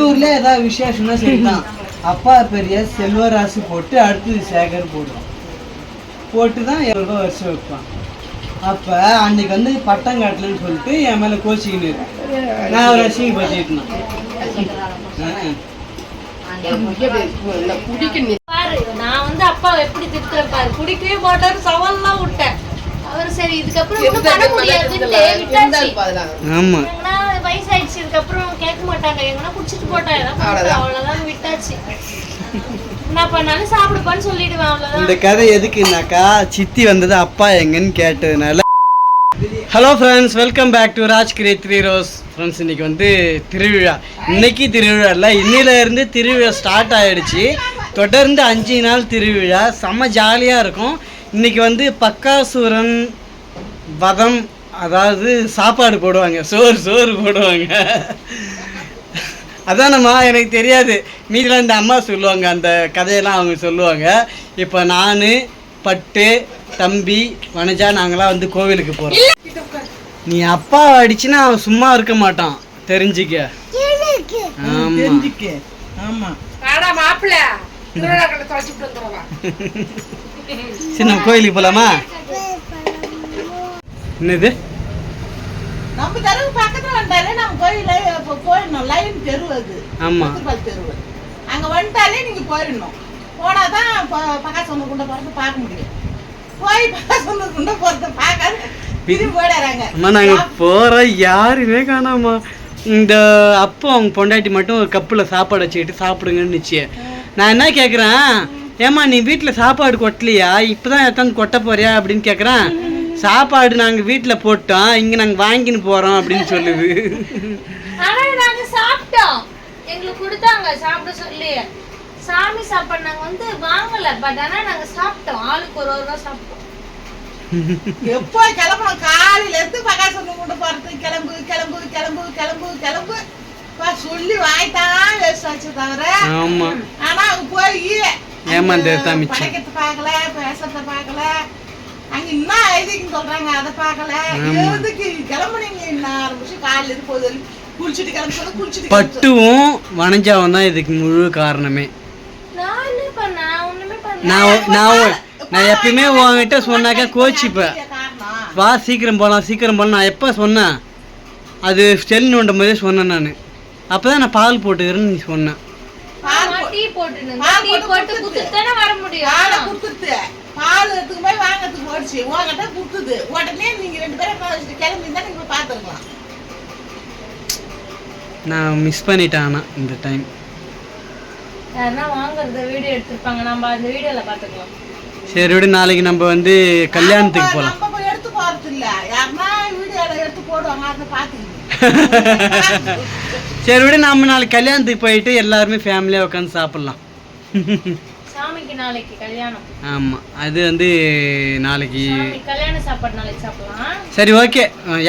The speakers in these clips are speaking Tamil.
ஊர்ல ஏதாவது விசேஷம்னா சரிதான். அப்பா பெரிய செல்வராசு போட்டு அடுத்தது சேகர் போட்டு தான் எவ்வளோ வருஷம் வைப்பான். அப்போ அன்னைக்கு வந்து பட்டம் காட்டலன்னு சொல்லிட்டு என் மேலே கோச்சிக்கின்னு நான் ஒரு ரசிகம் பற்றிட்டேன். நான் வந்து அப்பா எப்படி திட்டுறேன் பாரு. குடிக்கவே மாட்டாரு, சவால்லாம் விட்டேன். அவர் சரி இதுக்கப்புறம் பண்ண முடியாதுன்னு விட்டாச்சு. ஆமா வயசாயிடுச்சு, இதுக்கப்புறம் கேட்க மாட்டாங்க, எங்கன்னா குடிச்சிட்டு போட்டாங்க, அவ்வளவுதான் விட்டாச்சு. என்ன பண்ணாலும் சாப்பிடுப்பான்னு சொல்லிடுவேன், அவ்வளவுதான். இந்த கதை எதுக்குன்னாக்கா சித்தி வந்தது அப்பா எங்கன்னு கேட்டதுனால. Hello friends, welcome back to Raj grey 3 rose. Friends, இன்றைக்கி வந்து திருவிழா. இன்றைக்கி திருவிழா இல்லை, இன்னிலேருந்து திருவிழா ஸ்டார்ட் ஆகிடுச்சு. தொடர்ந்து 5 நாள் திருவிழா, செம்ம ஜாலியாக இருக்கும். இன்றைக்கி வந்து பக்காசூரன் வதம், அதாவது சாப்பாடு போடுவாங்க, சோறு போடுவாங்க. அதானம்மா, எனக்கு தெரியாது. மீதில் இந்த அம்மா சொல்லுவாங்க, அந்த கதையெல்லாம் அவங்க சொல்லுவாங்க. இப்போ நான், பட்டு, தம்பி, வனஜா நாங்களாம் வந்து கோவிலுக்கு போகிறோம். நீ அப்பா அடிச்சுன்னா அவன் சும்மா இருக்க மாட்டான், தெரிஞ்சுக்க. ஆமாம் சரி, நம்ம கோயிலுக்கு போகலாமா? என்னது நம்ம தெருவு பக்கத்துல வந்தாலே நம்ம கோயில போயிடணும். லைன் தெரு அது. ஆமா, தெருவு. அங்க வந்துட்டாலே நீங்க போயிடணும். போனாதான் பக்காசொன்னு குண்ட போறது பார்க்க முடியும். போய் பக்காசொன்னு குண்ட போறது பார்க்காது திரும்பி போயிடாங்க. அம்மா, நாங்க போற யாருமே காணாமா. இந்த அப்போ அவங்க பொண்டாட்டி மட்டும் ஒரு கப்பில் சாப்பாடு வச்சுக்கிட்டு சாப்பிடுங்கன்னு நிச்சயம். நான் என்ன கேட்குறேன், ஏம்மா நீ வீட்டில் சாப்பாடு கொட்டலையா, இப்போ தான் எத்தாந்து கொட்ட போறியா அப்படின்னு கேட்குறேன். சாப்பாடு நாங்கள் வீட்டில் போட்டோம், இங்கே நாங்கள் வாங்கின்னு போகிறோம் அப்படின்னு சொல்லுது. ஆனால் நாங்கள் சாப்பிட்டோம், எங்களுக்கு கொடுத்தாங்க சாப்பிட சொல்லி. சாமி சாப்பாடு நாங்கள் வந்து வாங்கலை, பட் ஆனால் நாங்கள் சாப்பிட்டோம். ஆளுக்கு ஒரு ரூபா சாப்பிட்டோம். எப்போ கிளம்பணும், காலையில இருந்து பகாசொன்னு கொண்டு போறது, கிளம்பு கிளம்பு கிளம்பு கிளம்பு கிளம்பு சொல்லி வாய்த்தான் வச்சு தவிர. ஆமா, ஆனா அங்க போய் ஏமாந்து பார்க்கல, பேசத்தை பார்க்கல, அங்க என்ன ஐதிக்கு சொல்றாங்க அதை பார்க்கல. எதுக்கு கிளம்புனீங்க? 4 நிமிஷம் காலையில இருந்து போது குளிச்சுட்டு கிளம்பி சொல்ல, குளிச்சுட்டு பட்டுவும் வனஜாவும் தான் இதுக்கு முழு காரணமே. நான் எப்பயுமே உங்ககிட்ட சொன்னாக்கா கோச்சிப்பேன், வா சீக்கிரம் போகலாம் நான் எப்போ சொன்னேன்? அது செல் நோண்டும் போதே சொன்னேன் நான். அப்போ தான் நான் பால் போட்டுக்கிறேன்னு நீ சொன்னேன். பால் எடுத்துக்கு போய் வாங்கிறதுக்கு போயிடுச்சு, உங்ககிட்ட கொடுத்துது. உடனே நீங்க 2 பேரும் கிளம்பி தான் நீங்க பார்த்துருக்கலாம். நான் மிஸ் பண்ணிட்டேன். ஆனால் இந்த டைம் வாங்குறத வீடியோ எடுத்துருப்பாங்க, நம்ம அந்த வீடியோல பார்த்துக்கலாம். சரி விடு, நாளைக்கு நம்ம வந்து கல்யாணத்துக்கு போகலாம். நம்ம போய் எடுத்து போறது இல்லை, யாருன்னா வீடியோல எடுத்து போடுவாங்க, அதை பார்த்துக்கணும். சரி விடு, நம்ம நாளைக்கு கல்யாணத்துக்கு போயிட்டு எல்லாருமே ஃபேமிலியாக உட்காந்து சாப்பிட்லாம். சாமிக்கு நாளைக்கு கல்யாணம். ஆமாம், அது வந்து நாளைக்கு கல்யாண சாப்பாடு நாளைக்கு சாப்பிடலாம். சரி, ஓகே.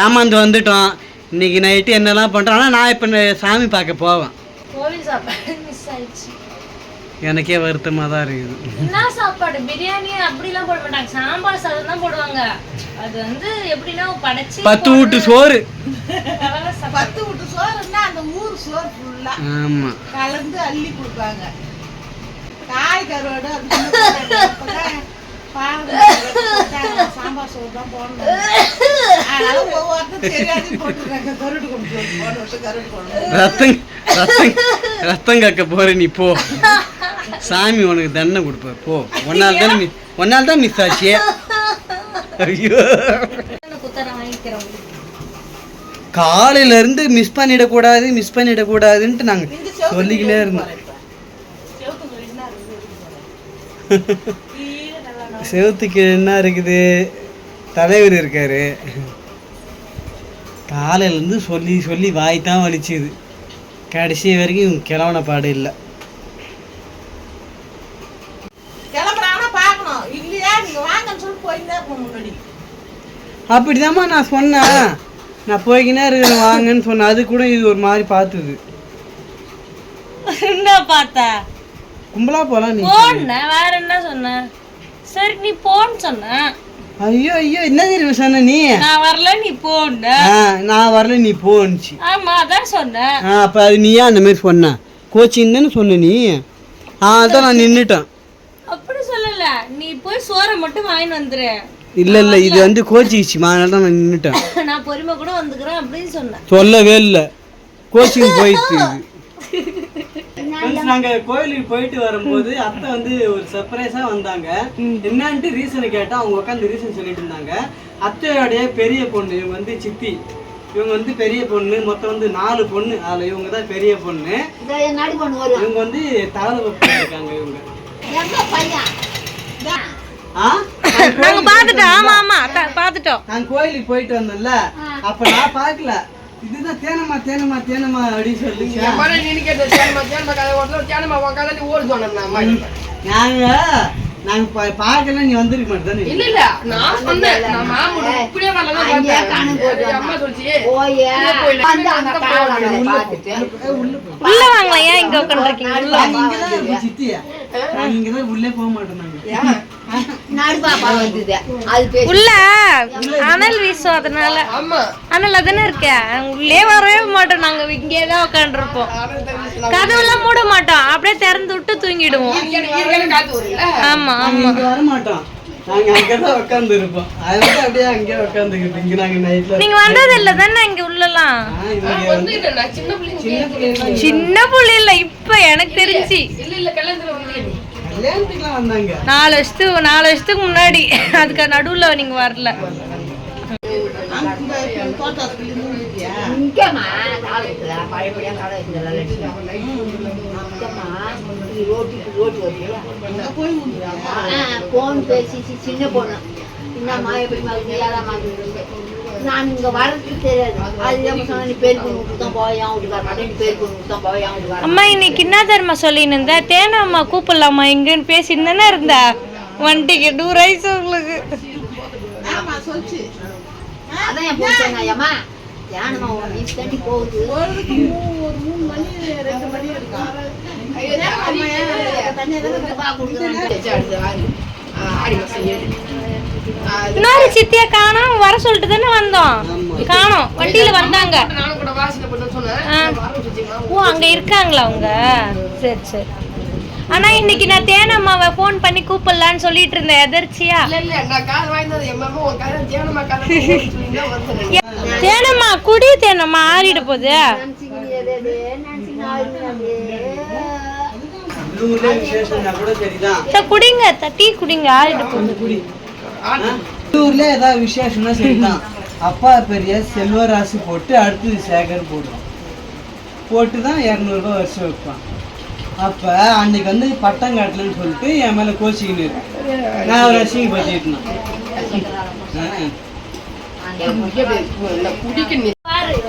ஏமாந்து வந்துட்டோம். இன்னைக்கு நைட்டு என்னெல்லாம் பண்ணுறோம். ஆனால் நான் இப்போ சாமி பார்க்க போவேன். கோவில் சாப்பாடு மிஸ் ஆயிடுச்சு. எனக்கே வருத்தமாக தான் இருக்குது. என்ன சாப்பாடு, பிரியாணி அப்படிலாம் போட மாட்டாங்க, சாம்பார் சாதம் தான் போடுவாங்க. அது வந்து எப்படின்னா படைச்சி 10 வீட்டு சோறு, 10 வீட்டு சோறுன்னா அந்த ஊர் சோறு ஃபுல்லா கலந்து அள்ளி கொடுப்பாங்க. காய் கருவாடு சாம்பார் சோறு தான் போடணும். அதனால ஒவ்வொருத்தரும் தெரியாது போட்டுருக்காங்க. கருடு கொண்டு ரத்தம் கக்க போற நீ போ, சாமி உனக்கு தண்டனை கொடுப்ப போ. ஒன்னால் தான் மிஸ் ஆச்சு. ஐயோ, காலையில இருந்து மிஸ் பண்ணிடக்கூடாதுன்ட்டு நாங்க சொல்லிக்கிட்டே இருந்தோம். செவத்துக்கு என்ன இருக்குது, தலைவர் இருக்காரு. காலையிலேருந்து சொல்லி வாய் தான் வலிச்சுது. கடைசி வரைக்கும் கிளம்புன பாடு இல்லை. அப்படிதாம்மா நான் சொன்னேன், நான் போய்கினே இருக்கிறேன் வாங்கன்னு சொன்னேன். அது கூட இது ஒரு மாதிரி பார்த்துது. என்ன பார்த்தா கும்பலா போலாம் நீ போன, வேற என்ன சொன்ன? சரி நீ போன்னு சொன்ன. ஐயோ ஐயோ என்ன தெரியுமா சொன்ன நீ? நான் வரல நீ போன. நான் வரல நீ போன்னுச்சு. ஆமா அதான் சொன்னேன். அப்போ அது நீயா அந்த மாதிரி சொன்ன கோச்சிங் தானே சொன்ன நீ? அதான் நான் நின்றுட்டேன். அப்படி சொல்லல, நீ போய் சோறை மட்டும் வாங்கிட்டு வந்துரு. இல்லை இல்லை இது வந்து கோச்சிச்சுமா, அதனால தான் நான் நின்றுட்டேன். நான் பொறுமை கூட வந்துக்கிறேன் அப்படின்னு சொன்னேன். சொல்லவே இல்லை, கோச்சிங் போயிட்டு. நாங்கள் கோயிலுக்கு போயிட்டு வரும்போது அத்தை வந்து ஒரு சர்ப்ரைஸாக வந்தாங்க. என்னன்ட்டு ரீசனை கேட்டால் அவங்க உட்காந்து ரீசன் சொல்லிட்டு இருந்தாங்க. அத்தையோடைய பெரிய பொண்ணு, இவங்க வந்து சித்தி, இவங்க வந்து பெரிய பொண்ணு, மொத்தம் வந்து 4 பொண்ணு, அதில் இவங்க தான் பெரிய பொண்ணு. இவங்க வந்து தவளை இருக்காங்க. இவங்க நாங்க பாத்துட்டோம். ஆமா ஆமா பாத்துட்டோம். நான் கோயிலுக்கு போயிட்டு வந்தேன்ல, அப்ப நான் பார்க்கல. இதுதான் தேனம்மா தேனம்மா தேனம்மா அப்படின்னு சொல்லுங்க. நாங்க பார்க்கல, நீ வந்திருக்க மாட்டேன். இல்ல இல்ல நான் சொன்னேன், நான் மாமூல இப்படியே வரல தான் பார்த்தேன். அம்மா சொல்லிச்சு உள்ள வாங்க. ஏன் இங்க உட்கார்ந்திருக்கீங்க? உள்ள வாங்க. சித்தியா இங்க தான் உள்ளே போக மாட்டேனாங்க. உள்ள அனல் வீசும், அதனால. அனல் அதானே இருக்க, உள்ளே வரவே மாட்டோம். நாங்க இங்கே தான் உட்காந்துருப்போம். கதவுலாம் மூட மாட்டோம், அப்படியே திறந்து விட்டு தூங்கிடுவோம். ஆமா ஆமா வர மாட்டோம். நாங்க அங்கதான் உட்கார்ந்து இருப்போம். அதனால அப்படியே அங்கேயே உட்காந்துக்கிட்டு இங்க நாங்க நைட்ல. நீங்க வந்தது இல்ல தானே இங்க உள்ளலாம்? சின்ன புள்ளி இல்ல, இப்ப எனக்கு தெரிஞ்சு. இல்ல இல்ல கல்யாணத்துல வந்து கல்யாணத்துக்குலாம் வந்தாங்க 4 வருஷத்துக்கு முன்னாடி. அதுக்கு நடுவுல நீங்க வரல. சின்ன பொண்ணு என்னம்மா எப்படி மாதிரி ஏதாம்மா நான் இங்க வரதுக்கு தெரியாது. அது சொன்ன நீ பேர் பொண்ணு கொடுத்தான் போய் அவன் வீட்டுக்கார மாட்டேன், நீ பேர் பொண்ணு கொடுத்தான் போய் அவன் வீட்டுக்கார. அம்மா இன்னைக்கு என்ன தர்மா சொல்லின்னு இருந்த? தேனம்மா கூப்பிடலாமா இங்கன்னு பேசிட்டு தானே இருந்தா. வண்டிக்கு 100 வயசு உங்களுக்கு. அதான் என் பொண்ணு சொன்னாயம்மா, ஏனம்மா உன் வீட்டு தண்ணி போகுது ஒரு 3 மணி 2 மணி இருக்கும். இன்னொரு சித்தியா காணோம். வர சொல்லிட்டு தானே வந்தோம். காணோம், வண்டியில வந்தாங்க. நானும் கூட வாசனை பண்ண சொன்னேன். ஓ அங்க இருக்காங்களா அவங்க? சரி சரி. ஆனா இன்னைக்கு நான் தேனம்மாவை போன் பண்ணி கூப்பிடலான்னு சொல்லிட்டு இருந்தேன் எதர்ச்சியா. இல்ல இல்ல நான் கால் வாங்கினது என் மாமா உன் கால தேனம்மா கால சொல்லிங்க வந்தேன். தேனம்மா குடி, தேனம்மா ஆறிட போகுது. குடிங்க, டீ குடிங்க, ஆறிட போகுது. ஊர்ல ஏதாவது விசேஷம்னா சரிதான். அப்பா பெரிய செல்வராசி போட்டு அடுத்தது சேகர் போட்டு தான் 200 ரூபாய் வருஷம் வைப்பான். அப்ப அன்னைக்கு வந்து பட்டம் காட்டலன்னு சொல்லிட்டு என் மேல கோச்சிக்கின்னு நான் ஒரு ரசிங்க பத்திட்டு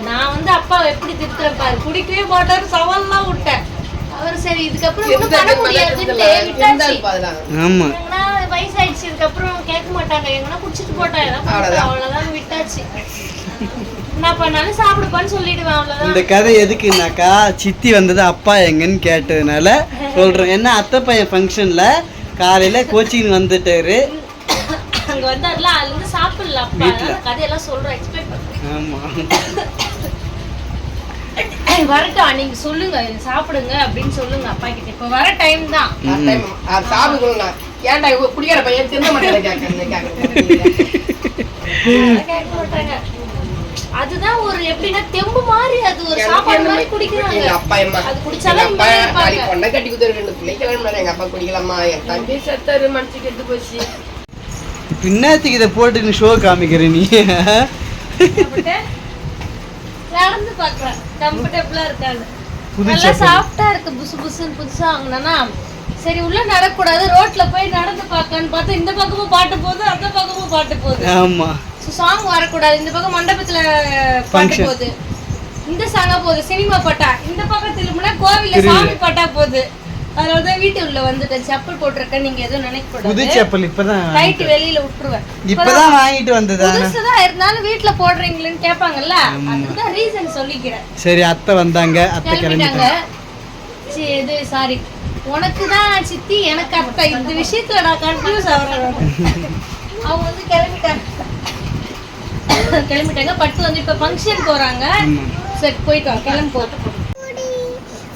நான் வந்து அப்பாவை எப்படி திட்டுறேன் பாரு. குடிக்கவே மாட்டாரு, சவால்லாம் விட்டேன். அவர் சரி இதுக்கப்புறம் ஒண்ணும் பண்ண முடியாதுன்னு விட்டாச்சு. ஆமா வயசாயிடுச்சு, இதுக்கப்புறம் கேட்க மாட்டாங்க. எங்கன்னா குடிச்சிட்டு போட்டாங்க, அவ்வளவுதான் விட்டாச்சு. என்ன பண்ணாலும் சாப்பிடுப்பான்னு சொல்லிடுவேன், அவ்வளவுதான். இந்த கதை எதுக்குனாக்கா சித்தி வந்தது அப்பா எங்கன்னு கேட்டதுனால சொல்றேன். என்ன அத்தை பையன் ஃபங்க்ஷன்ல காலையில கோச்சிங் வந்துட்டாரு. அங்க வந்தாருல, அதுல இருந்து சாப்பிடல அப்பா. கதையெல்லாம் சொல்றேன், எக்ஸ்பிளைன் பண்றேன். ஆமா வரட்டும், நீங்க சொல்லுங்க சாப்பிடுங்க அப்படின்னு சொல்லுங்க அப்பா கிட்ட. இப்ப வர டைம் தான். சாப்பிடுங்க. ஏன்டா குடிக்கிற பையன் தின்ன மாட்டேன் கேட்க மாட்டாங்க. அதுதான் ஒரு எப்படின்னா தெம்பு மாதிரி, அது ஒரு சாப்பாடு மாதிரி குடிக்கிறாங்க. எங்க அப்பா அம்மா அது குடிச்சாலும் பொண்ணை கட்டி குதிர 2 பிள்ளைகள் எங்க அப்பா குடிக்கலாமா? என் தம்பி செத்தாரு, மனசுக்கு எடுத்து போச்சு. பின்னாத்துக்கு இதை போட்டு நீ ஷோ காமிக்கிற நீ. நடந்து பாக்குறேன், கம்ஃபர்டபுளா இருக்காது. நல்லா சாஃப்டா இருக்கு, புசு புசுன்னு. புதுசா வாங்கினா சரி உள்ள நடக்கூடாது, ரோட்ல போய் நடந்து பார்க்கலான்னு பார்த்தா இந்த பக்கமும் பாட்டு போகுது, அந்த பக்கமும் பாட்டு போகுது. ஆமா சாங் வரக்கூடாது. இந்த பக்கம் மண்டபத்துல பாட்டு போகுது, இந்த சாங்கா போகுது, சினிமா பாட்டா. இந்த பக்கம் திரும்பினா கோவில்ல சாமி பாட்டா போகுது. அதனாலதான் வீட்டு உள்ள வந்துட்டேன். செப்பல் போட்டிருக்கேன், நீங்க எதுவும் நினைக்க கூடாது. புது செப்பல் இப்பதான் ரைட் வெளியில விட்டுருவேன். இப்பதான் வாங்கிட்டு வந்ததா? புதுசுதான் இருந்தாலும் வீட்டுல போடுறீங்களேன்னு கேட்பாங்கல்ல, அதுதான் ரீசன் சொல்லிக்கிறேன். சரி அத்தை வந்தாங்க, அத்தை கிளம்பிட்டாங்க. இது சாரி, உனக்கு தான் சித்தி, எனக்கு அத்தை. இந்த விஷயத்துல நான் கன்ஃபியூஸ் ஆகிறேன். அவங்க வந்து கிளம்பிட்டாங்க. பட்டு வந்து இப்போ ஃபங்க்ஷன் போறாங்க. சரி போயிட்டு வா, கிளம்பி போ.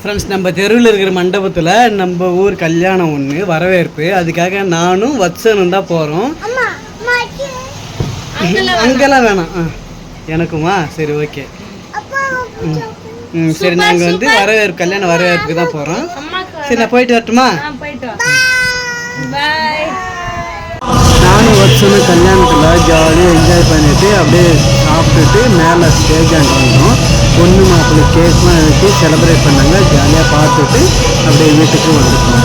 ஃப்ரெண்ட்ஸ், நம்ம தெருவில் இருக்கிற மண்டபத்தில் நம்ம ஊர் கல்யாணம் ஒன்று வரவேற்பு. அதுக்காக நானும் வத்சனும் தான் போகிறோம். அங்கெல்லாம் வேணாம். எனக்குமா? சரி, ஓகே. சரி, நாங்கள் வந்து வரவேற்பு கல்யாண வரவேற்புக்கு தான் போகிறோம். சரி, நான் போயிட்டு வரட்டுமா? போயிட்டு வா. பாய். நானும் வத்சனும் கல்யாணத்தில் ஜாலியாக என்ஜாய் பண்ணிவிட்டு அப்படியே சாப்பிட்டுட்டு மேலே ஸ்டேஜ் ஆண்டு வந்தோம். பொண்ணு மாப்பிள்ளை கேக்லாம் வச்சு செலிப்ரேட் பண்ணாங்க. ஜாலியாக பார்த்துட்டு அப்படியே வீட்டுக்கு வந்துட்டோம்.